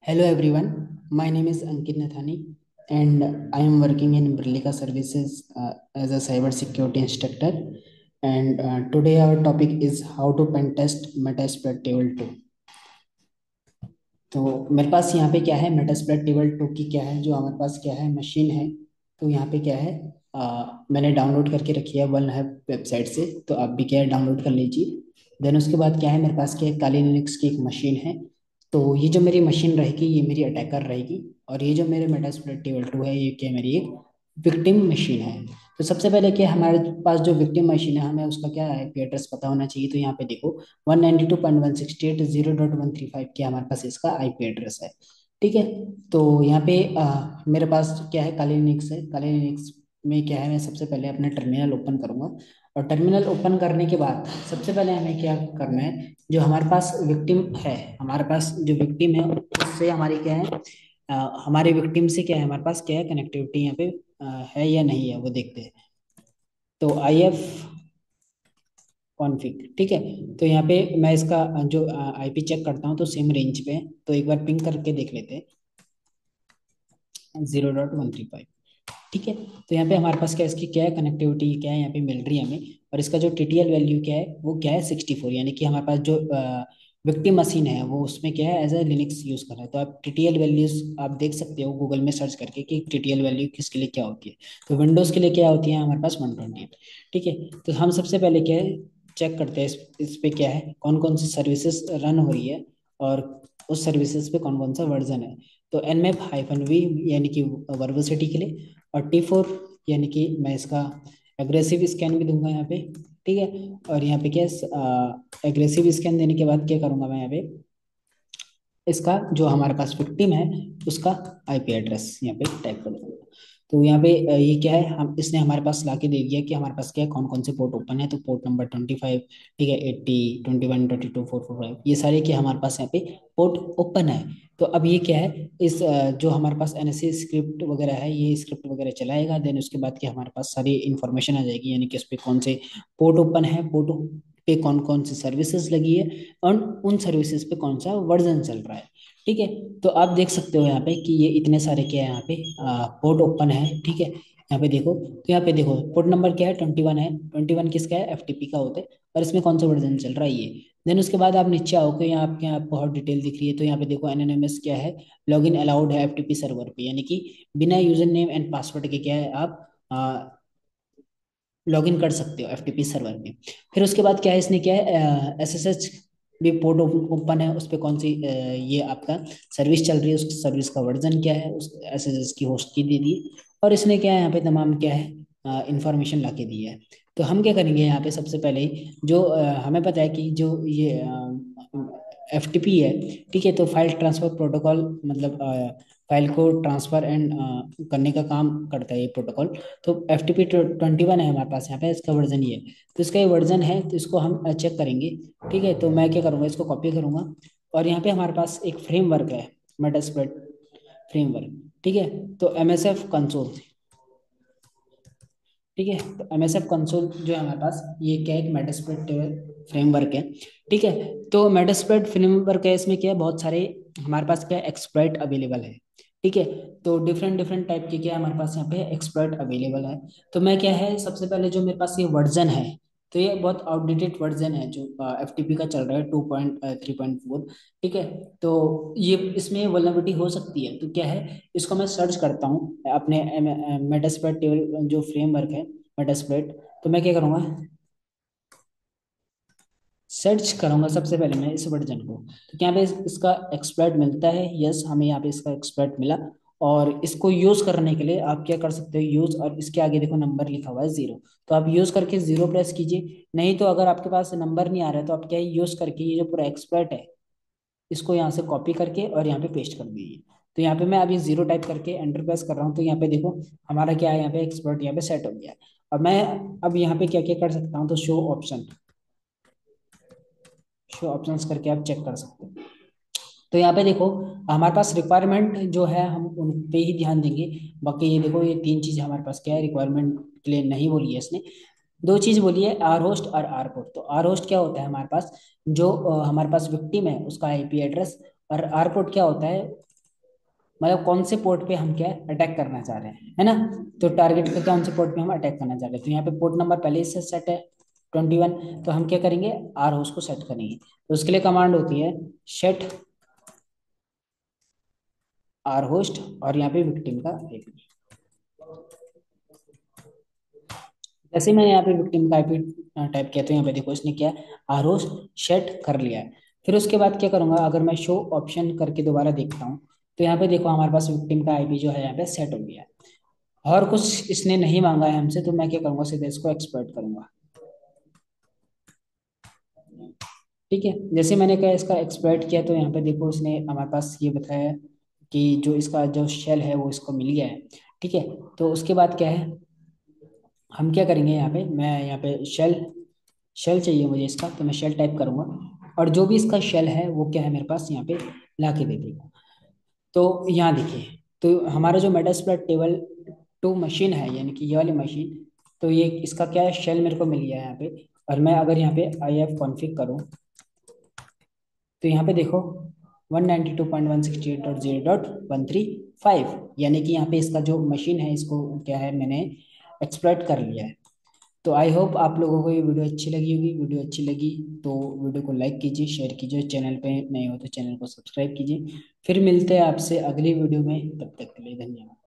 Hello everyone, my name is Ankit Nathani and I am working in Brillika Services as a cyber security instructor. And today our topic is how to pen test Metasploit Table 2. तो मेरे पास यहाँ पे क्या है, Metasploit table 2 की क्या है, जो हमारे पास क्या है मशीन है। तो यहाँ पे क्या है, मैंने डाउनलोड करके रखी है वन है वेबसाइट से, तो आप भी क्या है डाउनलोड कर लीजिए। देन उसके बाद क्या है, मेरे पास क्या है काली लिनक्स की एक मशीन है। तो ये जो मेरी मशीन रहेगी ये मेरी अटैकर रहेगी, और ये जो मेरे मेटास्प्लॉइट टेबल 2 है ये क्या मेरी एक विक्टिम मशीन है। तो सबसे पहले क्या हमारे पास जो विक्टिम मशीन है हमें उसका क्या आईपी एड्रेस पता होना चाहिए। तो यहाँ पे देखो 192.168.0.135 क्या हमारे पास इसका आईपी एड्रेस है। ठीक है। तो यहाँ पे मेरे पास क्या है काली लिनक्स है। काली लिनक्स में क्या है, मैं सबसे पहले अपना टर्मिनल ओपन करूंगा, और टर्मिनल ओपन करने के बाद सबसे पहले हमें क्या करना है, जो हमारे पास विक्टिम है, हमारे पास जो विक्टिम है उससे हमारी क्या है, हमारे विक्टिम से क्या है हमारे पास क्या है कनेक्टिविटी यहाँ पे है या नहीं है वो देखते हैं। तो आई एफ कॉन्फ़िग, ठीक है। तो यहाँ पे मैं इसका जो आईपी चेक करता हूँ तो सेम रेंज पे है, तो एक बार पिंग करके देख लेते हैं 0.135। ठीक है। तो यहाँ पे हमारे पास क्या है, इसकी क्या है कनेक्टिविटी क्या है यहाँ पे मिल रही है हमें, और इसका जो टीटीएल वैल्यू क्या है वो क्या है 64, यानी कि हमारे पास जो विक्टिम मशीन है वो उसमें क्या है एज ए लिनक्स यूज कर रहा है। तो आप टीटीएल वैल्यूज आप देख सकते हो गूगल में सर्च करके कि टीटीएल वैल्यू किसके लिए क्या होती है। तो विंडोज के लिए क्या होती है हमारे पास 128। ठीक है। तो हम सबसे पहले क्या है चेक करते हैं इस पे क्या है कौन कौन सी सर्विसेज रन हो रही है, और उस सर्विसेज पे कौन कौन सा वर्जन है। तो nmap-v यानी कि वर्बोसिटी के लिए, और T4 यानी कि मैं इसका एग्रेसिव स्कैन भी दूंगा यहाँ पे। ठीक है। और यहाँ पे क्या एग्रेसिव स्कैन देने के बाद क्या करूंगा मैं यहाँ पे इसका जो हमारे पास विक्टिम है उसका आईपी एड्रेस यहाँ पे टाइप कर दूंगा। तो यहाँ पे ये क्या है, हम इसने हमारे पास ला के दे दिया कि हमारे पास क्या है कौन कौन से पोर्ट ओपन है। तो पोर्ट नंबर 25, ठीक है, 80, 21, 22, 445 ये सारे क्या हमारे पास यहाँ पे पोर्ट ओपन है। तो अब ये क्या है इस जो हमारे पास एनएससी स्क्रिप्ट वगैरह है ये स्क्रिप्ट वगैरह चलाएगा। देन उसके बाद क्या हमारे पास सारी इन्फॉर्मेशन आ जाएगी, यानी कि उस पर कौन से पोर्ट ओपन है, पोर्ट पे कौन कौन सी सर्विसेज लगी है, और उन सर्विसेज पे कौन सा वर्जन चल रहा है। ठीक है। तो आप देख सकते हो यहाँ पे कि ये इतने सारे क्या है यहाँ पे पोर्ट ओपन है। ठीक है। यहाँ पे देखो, तो यहाँ पे देखो पोर्ट नंबर क्या है 21 है। 21 किसका है, एफटीपी का होता है, और इसमें कौन सा वर्जन चल रहा है ये। देन उसके बाद आप नीचे आओगे, यहाँ आपके यहाँ बहुत डिटेल दिख रही है। तो यहाँ पे देखो एनएनएमएस क्या है, लॉगिन अलाउड है एफटीपी सर्वर पे, यानी कि बिना यूजर नेम एंड पासवर्ड के क्या है आप लॉगिन कर सकते हो एफटीपी सर्वर में। फिर उसके बाद क्या है, इसने क्या है एसएसएच भी पोर्ट ओपन है, उस पर कौन सी ये आपका सर्विस चल रही है, उस सर्विस का वर्जन क्या है, उस एसएसएच की होस्ट की दे दी। और इसने क्या है यहाँ पे तमाम क्या है इंफॉर्मेशन ला के दी है। तो हम क्या करेंगे यहाँ पे सबसे पहले जो हमें पता है कि जो ये एफटीपी है, ठीक है, तो फाइल ट्रांसफर प्रोटोकॉल मतलब फाइल को ट्रांसफर एंड करने का काम करता है ये प्रोटोकॉल। तो एफ टी पी 21 है हमारे पास यहाँ पे, इसका वर्जन ये है। तो इसका ये वर्जन है, तो इसको हम चेक करेंगे। ठीक है। तो मैं क्या करूँगा, इसको कॉपी करूँगा, और यहाँ पे हमारे पास एक फ्रेमवर्क है मेटास्प्लॉइट फ्रेमवर्क। ठीक है। तो एम एस एफ कंसोल, ठीक है, तो एम एस एफ कंसोल जो है हमारे पास ये क्या है एक मेटास्प्लॉइट फ्रेमवर्क है। ठीक है। तो मेटास्प्लॉइट फ्रेमवर्क है, इसमें क्या है बहुत सारे हमारे पास क्या एक्सप्लॉइट अवेलेबल है। ठीक है। तो डिफरेंट डिफरेंट टाइप के क्या है हमारे पास यहाँ पे एक्सप्लॉइट अवेलेबल है। तो मैं क्या है सबसे पहले जो मेरे पास ये वर्जन है, तो ये बहुत आउटडेटेड वर्जन है जो एफ टी पी का चल रहा है 2.3.4। ठीक है। तो ये इसमें वल्नरेबिलिटी हो सकती है, तो क्या है इसको मैं सर्च करता हूँ अपने मेटास्प्लॉइट टेबल जो फ्रेमवर्क है मेटास्प्लॉइट। तो मैं क्या करूँगा, सर्च करूंगा सबसे पहले मैं इस वर्जन को। तो यहाँ पे इसका एक्सप्लॉइट मिलता है, यस हमें यहाँ पे इसका एक्सप्लॉइट मिला। और इसको यूज करने के लिए आप क्या कर सकते हो यूज, और इसके आगे देखो नंबर लिखा हुआ है 0, तो आप यूज करके 0 प्रेस कीजिए। नहीं तो अगर आपके पास नंबर नहीं आ रहा है तो आप क्या यूज करके ये जो पूरा एक्सप्लॉइट है इसको यहाँ से कॉपी करके और यहाँ पे पेस्ट कर दीजिए। तो यहाँ पे मैं अभी 0 टाइप करके एंटर प्रेस कर रहा हूँ, तो यहाँ पे देखो हमारा क्या है यहाँ पे एक्सप्लॉइट यहाँ पे सेट हो गया है। और मैं अब यहाँ पे क्या क्या कर सकता हूँ, तो शो ऑप्शन, शो ऑप्शंस करके आप चेक कर सकते हो। तो यहाँ पे देखो हमारे पास रिक्वायरमेंट जो है हम उन पे ही ध्यान देंगे। बाकी ये देखो ये तीन चीज हमारे पास क्या है रिक्वायरमेंट के लिए नहीं बोली है इसने। दो चीज बोली है, आर होस्ट और आर पोर्ट। तो आर होस्ट क्या होता है हमारे पास, जो हमारे पास विक्टिम है उसका आईपी एड्रेस, और आर पोर्ट क्या होता है मतलब कौन से पोर्ट पे हम क्या अटैक करना चाह रहे हैं, है ना। तो टारगेट पे कौन से पोर्ट पे हम अटैक करना चाह रहे हैं, तो यहाँ पे पोर्ट नंबर पहले से सेट है 21। तो हम क्या करेंगे, आर होस्ट को सेट करेंगे। तो उसके लिए कमांड होती है सेट आर होस्ट, और यहाँ पे विक्टिम का आईपी। जैसे मैंने यहाँ पे विक्टिम का आईपी टाइप किया, तो यहाँ पे देखो इसने क्या आर होस्ट सेट कर लिया है। फिर उसके बाद क्या करूंगा, अगर मैं शो ऑप्शन करके दोबारा देखता हूँ, तो यहाँ पे देखो हमारे पास विक्टिम का आईपी जो है यहाँ पे सेट हो गया है। और कुछ इसने नहीं मांगा है हमसे, तो मैं क्या करूंगा, सीधे इसको एक्सपर्ट करूंगा। ठीक है, जैसे मैंने कहा इसका एक्सपर्ट किया, तो यहाँ पे देखो उसने हमारे पास ये बताया कि जो इसका जो शेल है वो इसको मिल गया है। ठीक है, तो उसके बाद क्या है, हम क्या करेंगे यहाँ पे, मैं यहाँ पे शेल शेल चाहिए मुझे इसका, तो मैं शेल टाइप करूंगा। और जो भी इसका शेल है वो क्या है मेरे पास यहाँ पे ला के दे देगा। तो यहाँ देखिए, तो हमारा जो मेटास्प्लॉइट टेबल टू मशीन है, यानी कि ये वाली मशीन, तो ये इसका क्या है, शेल मेरे को मिल गया है यहाँ पे। और मैं अगर यहाँ पे आई एफ कॉन्फ़िग करूँ, तो यहाँ पे देखो 192.168.0.135, यानी कि यहाँ पे इसका जो मशीन है इसको क्या है, मैंने एक्सप्लॉइट कर लिया है। तो आई होप आप लोगों को ये वीडियो अच्छी लगी होगी। वीडियो अच्छी लगी तो वीडियो को लाइक कीजिए, शेयर कीजिए, चैनल पे नए हो तो चैनल को सब्सक्राइब कीजिए। फिर मिलते हैं आपसे अगली वीडियो में, तब तक के लिए धन्यवाद।